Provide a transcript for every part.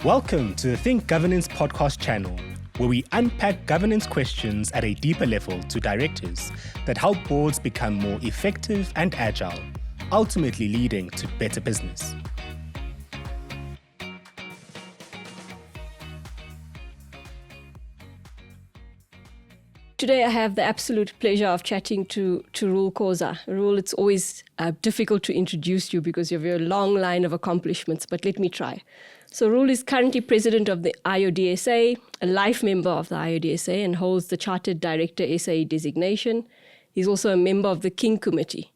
Welcome to the Think Governance podcast channel, where we unpack governance questions at a deeper level to directors that help boards become more effective and agile, ultimately leading to better business. Today I have the absolute pleasure of chatting to Reuel Khoza. Reuel, it's always difficult to introduce you because you have a long line of accomplishments, but let me try. So Reuel is currently president of the IoDSA, a life member of the IoDSA, and holds the Chartered Director SA designation. He's also a member of the King Committee.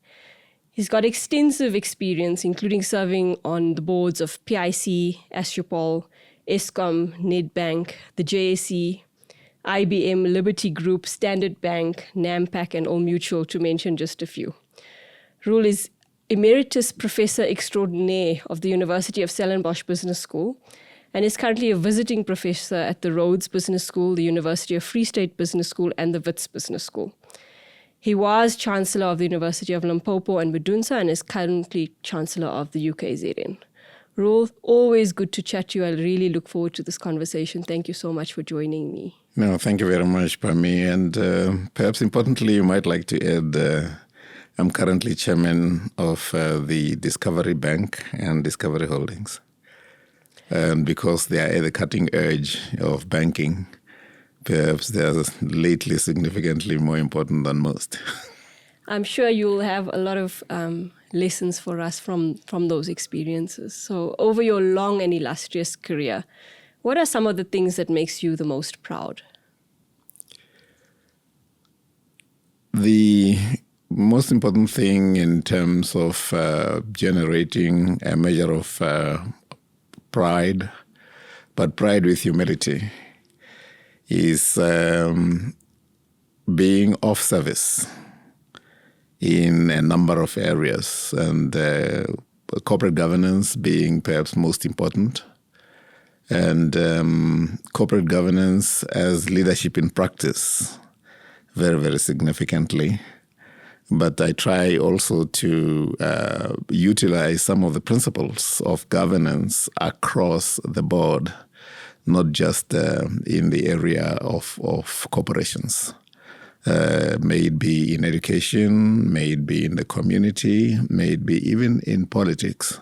He's got extensive experience, including serving on the boards of PIC, Astropol, Eskom, Nedbank, the JSE, IBM, Liberty Group, Standard Bank, Nampak, and All Mutual, to mention just a few. Reuel is Emeritus Professor Extraordinaire of the University of Stellenbosch Business School and is currently a visiting professor at the Rhodes Business School, the University of Free State Business School, and the Wits Business School. He was Chancellor of the University of Limpopo and Medunsa and is currently Chancellor of the UKZN. Reuel, always good to chat to you. I really look forward to this conversation. Thank you so much for joining me. No, thank you very much, Parmi. And perhaps importantly, you might like to add, I'm currently chairman of the Discovery Bank and Discovery Holdings. And because they are at the cutting edge of banking, perhaps they are lately significantly more important than most. I'm sure you'll have a lot of lessons for us from those experiences. So over your long and illustrious career, what are some of the things that makes you the most proud? The most important thing in terms of generating a measure of pride, but pride with humility, is being of service in a number of areas, and corporate governance being perhaps most important, and corporate governance as leadership in practice very, very significantly. But I try also to utilize some of the principles of governance across the board, not just in the area of corporations. May it be in education, may it be in the community, may it be even in politics,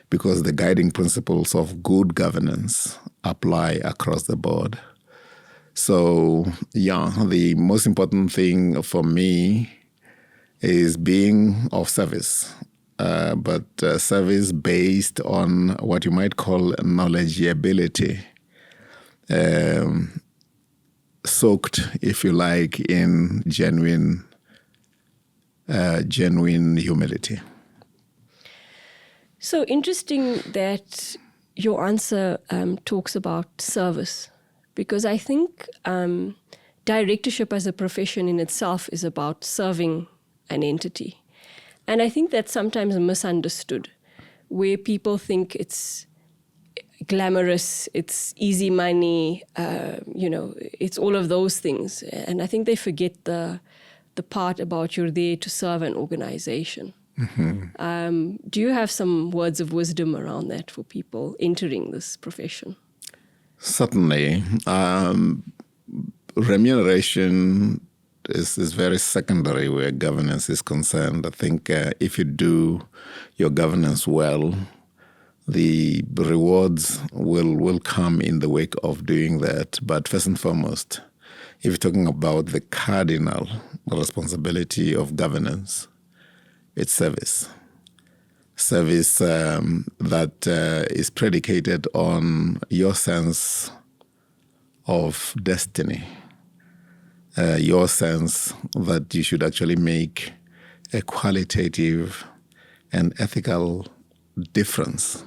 because the guiding principles of good governance apply across the board. So, the most important thing for me is being of service, but service based on what you might call knowledgeability, soaked, if you like, in genuine humility. So interesting that your answer talks about service, because I think directorship as a profession in itself is about serving an entity. And I think that's sometimes misunderstood, where people think it's glamorous, it's easy money, it's all of those things. And I think they forget the part about you're there to serve an organization. Mm-hmm. Do you have some words of wisdom around that for people entering this profession? Certainly. Remuneration is very secondary where governance is concerned. I think if you do your governance well, the rewards will come in the wake of doing that. But first and foremost, if you're talking about the cardinal responsibility of governance, it's service. Service that is predicated on your sense of destiny, your sense that you should actually make a qualitative and ethical difference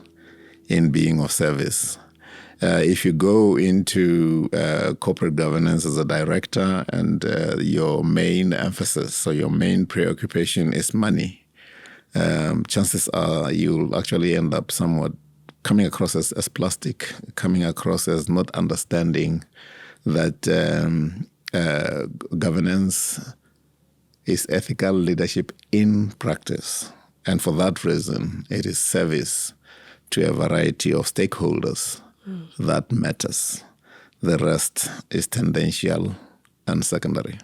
in being of service. If you go into corporate governance as a director and your main emphasis or your main preoccupation is money, chances are you'll actually end up somewhat coming across as plastic, coming across as not understanding that governance is ethical leadership in practice. And for that reason, it is service to a variety of stakeholders that matters. The rest is tendential and secondary.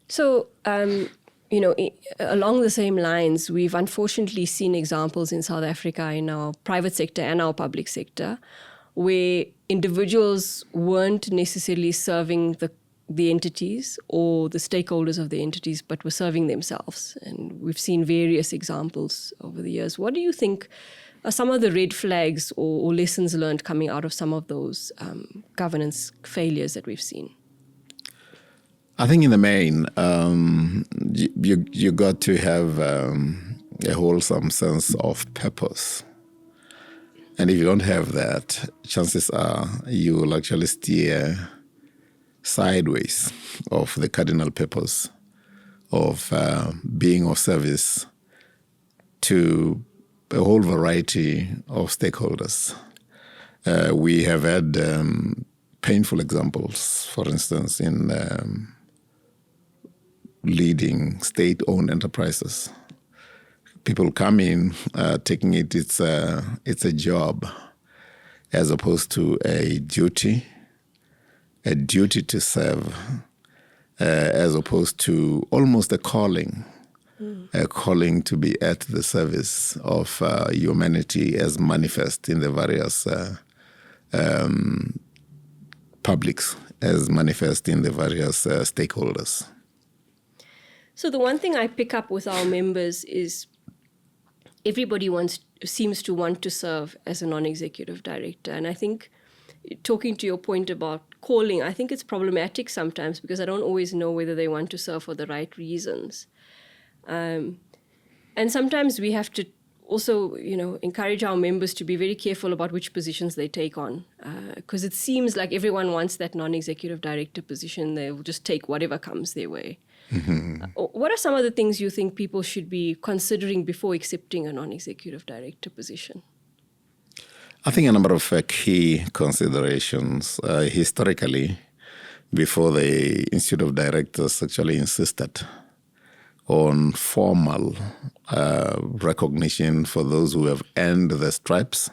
So, along the same lines, we've unfortunately seen examples in South Africa in our private sector and our public sector where individuals weren't necessarily serving the entities or the stakeholders of the entities, but were serving themselves. And we've seen various examples over the years. What do you think are some of the red flags or lessons learned coming out of some of those governance failures that we've seen? I think in the main, you got to have a wholesome sense of purpose. And if you don't have that, chances are you will actually steer sideways of the cardinal purpose of being of service to a whole variety of stakeholders. We have had painful examples, for instance, in leading state-owned enterprises. People come in taking it's a job as opposed to a duty to serve, as opposed to almost a calling to be at the service of humanity as manifest in the various publics, as manifest in the various stakeholders. So the one thing I pick up with our members is everybody seems to want to serve as a non-executive director. And I think, talking to your point about calling, I think it's problematic sometimes because I don't always know whether they want to serve for the right reasons. And sometimes we have to also, encourage our members to be very careful about which positions they take on. Because it seems like everyone wants that non-executive director position. They will just take whatever comes their way. Mm-hmm. What are some of the things you think people should be considering before accepting a non-executive director position? I think a number of key considerations. Historically, before the Institute of Directors actually insisted on formal recognition for those who have earned the stripes,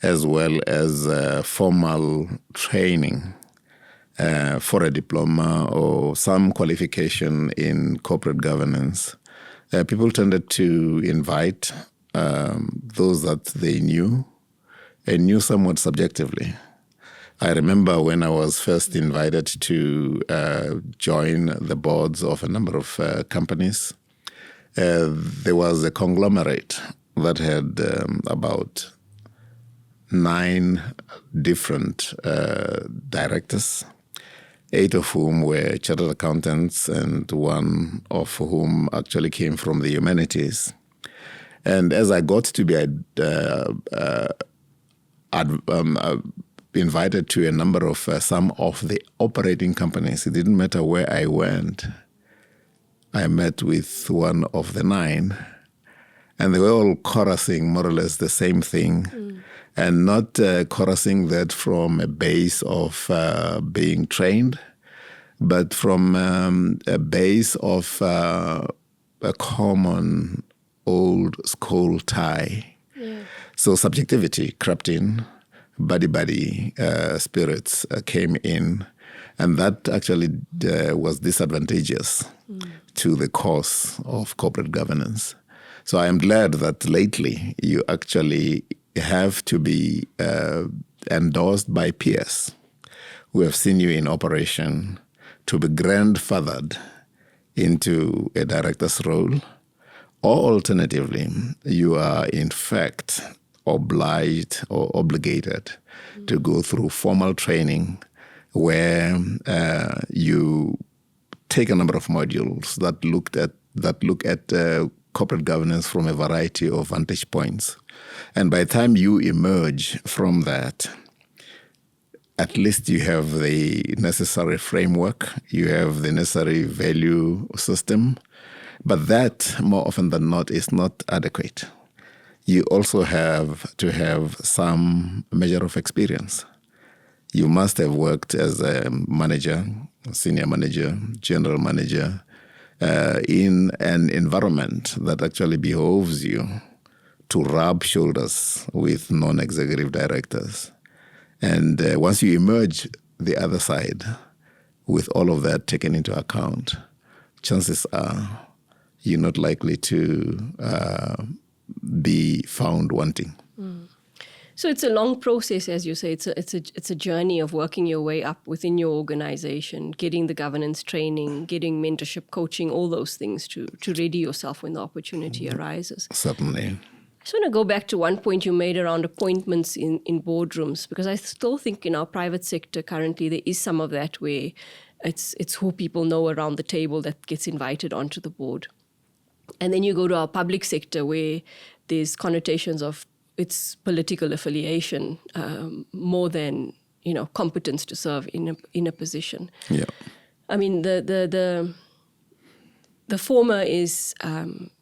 as well as formal training for a diploma or some qualification in corporate governance, people tended to invite those that they knew and knew somewhat subjectively. I remember when I was first invited to join the boards of a number of companies, there was a conglomerate that had about 9 different directors, 8 of whom were chartered accountants and 1 of whom actually came from the humanities. And as I got to be invited to a number of some of the operating companies, it didn't matter where I went. I met with one of the 9, and they were all chorusing more or less the same thing, and not chorusing that from a base of being trained, but from a base of a common old school tie. Yeah. So subjectivity crept in, buddy spirits came in, and that actually was disadvantageous to the cause of corporate governance. So I am glad that lately you actually have to be endorsed by peers who have seen you in operation to be grandfathered into a director's role, or alternatively, you are in fact obliged or obligated to go through formal training where you take a number of modules that look at corporate governance from a variety of vantage points. And by the time you emerge from that, at least you have the necessary framework, you have the necessary value system, but that, more often than not, is not adequate. You also have to have some measure of experience. You must have worked as a manager, senior manager, general manager, in an environment that actually behoves you to rub shoulders with non-executive directors. And once you emerge the other side with all of that taken into account, chances are you're not likely to be found wanting. So it's a long process, as you say. It's a journey of working your way up within your organization, getting the governance training, getting mentorship, coaching, all those things to ready yourself when the opportunity arises. Certainly. I just want to go back to one point you made around appointments in boardrooms, because I still think in our private sector currently there is some of that where it's who people know around the table that gets invited onto the board. And then you go to our public sector where there's connotations of its political affiliation more than competence to serve in a position. Yeah. I mean the former is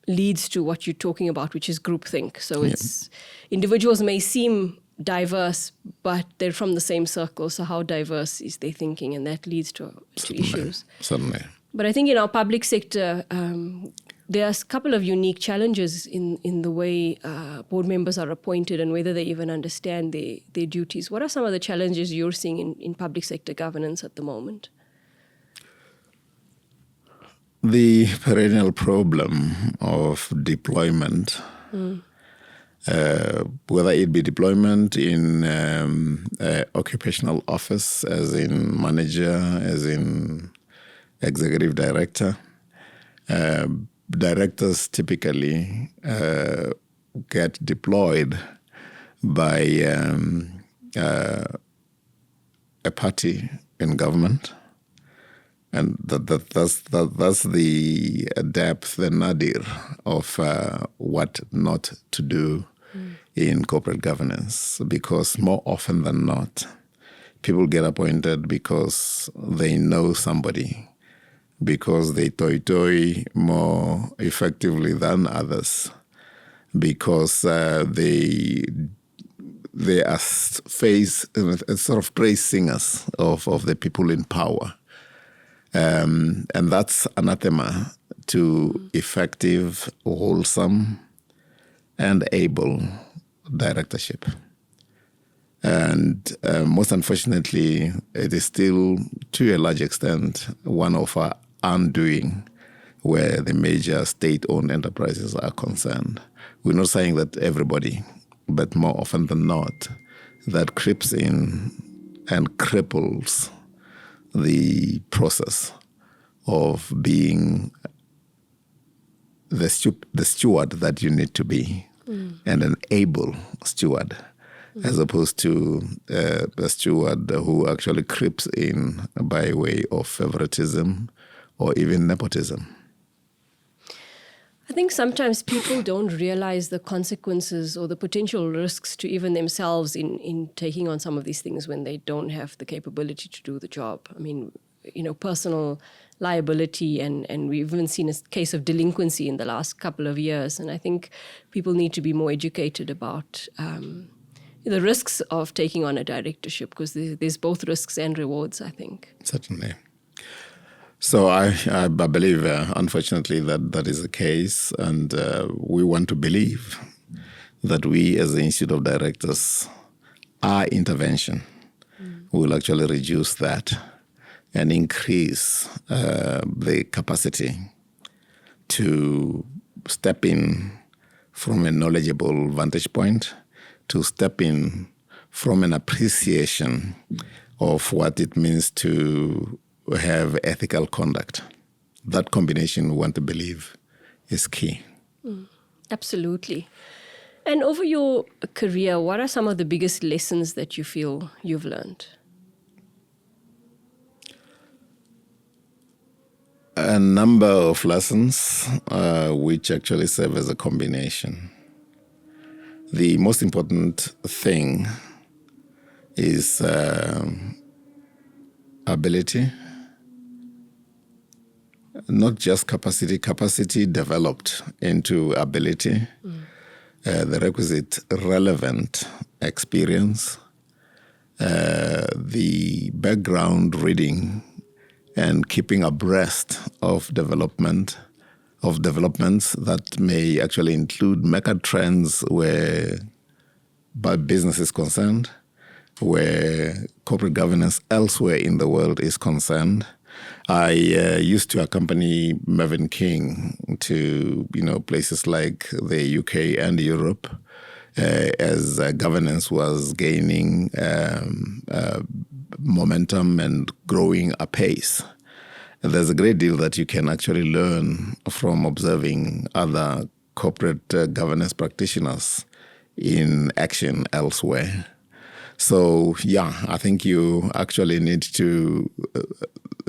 leads to what you're talking about, which is groupthink. So it's individuals may seem diverse, but they're from the same circle. So how diverse is their thinking, and that leads to issues. Certainly. But I think in our public sector, there are a couple of unique challenges in the way board members are appointed and whether they even understand their duties. What are some of the challenges you're seeing in public sector governance at the moment? The perennial problem of deployment, whether it be deployment in occupational office, as in manager, as in executive director. Directors typically get deployed by a party in government, and that's the depth, the nadir of what not to do in corporate governance. Because more often than not, people get appointed because they know somebody, because they toy more effectively than others, because they are sort of praise singers of the people in power. And that's anathema to effective, wholesome, and able directorship. And most unfortunately, it is still, to a large extent, one of our undoing where the major state-owned enterprises are concerned. We're not saying that everybody, but more often than not, that creeps in and cripples the process of being the steward that you need to be, and an able steward, as opposed to a steward who actually creeps in by way of favoritism or even nepotism. I think sometimes people don't realize the consequences or the potential risks to even themselves in taking on some of these things when they don't have the capability to do the job. I mean, personal liability, and we've even seen a case of delinquency in the last couple of years. And I think people need to be more educated about the risks of taking on a directorship, because there's both risks and rewards, I think. Certainly. So I believe, unfortunately, that is the case. And we want to believe that we, as the Institute of Directors, our intervention will actually reduce that and increase the capacity to step in from a knowledgeable vantage point, to step in from an appreciation of what it means to have ethical conduct. That combination, we want to believe, is key. Absolutely. And over your career, what are some of the biggest lessons that you feel you've learned? A number of lessons which actually serve as a combination. The most important thing is ability, not just capacity developed into ability, the requisite relevant experience, the background reading and keeping abreast of development of developments that may actually include mega trends where business is concerned, where corporate governance elsewhere in the world is concerned. I used to accompany Mervyn King to places like the UK and Europe as governance was gaining momentum and growing apace. And there's a great deal that you can actually learn from observing other corporate governance practitioners in action elsewhere. So, I think you actually need to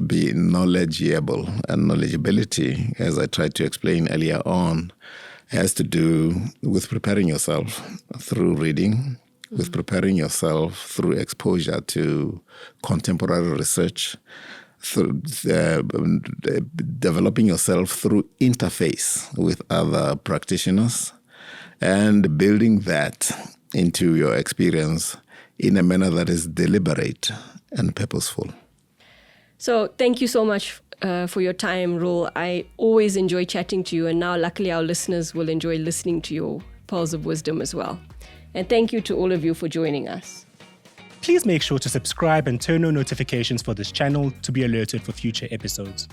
be knowledgeable, and knowledgeability, as I tried to explain earlier on, has to do with preparing yourself through reading, with preparing yourself through exposure to contemporary research, through developing yourself through interface with other practitioners, and building that into your experience in a manner that is deliberate and purposeful. So thank you so much for your time, Reuel. I always enjoy chatting to you, and now luckily our listeners will enjoy listening to your pearls of wisdom as well. And thank you to all of you for joining us. Please make sure to subscribe and turn on notifications for this channel to be alerted for future episodes.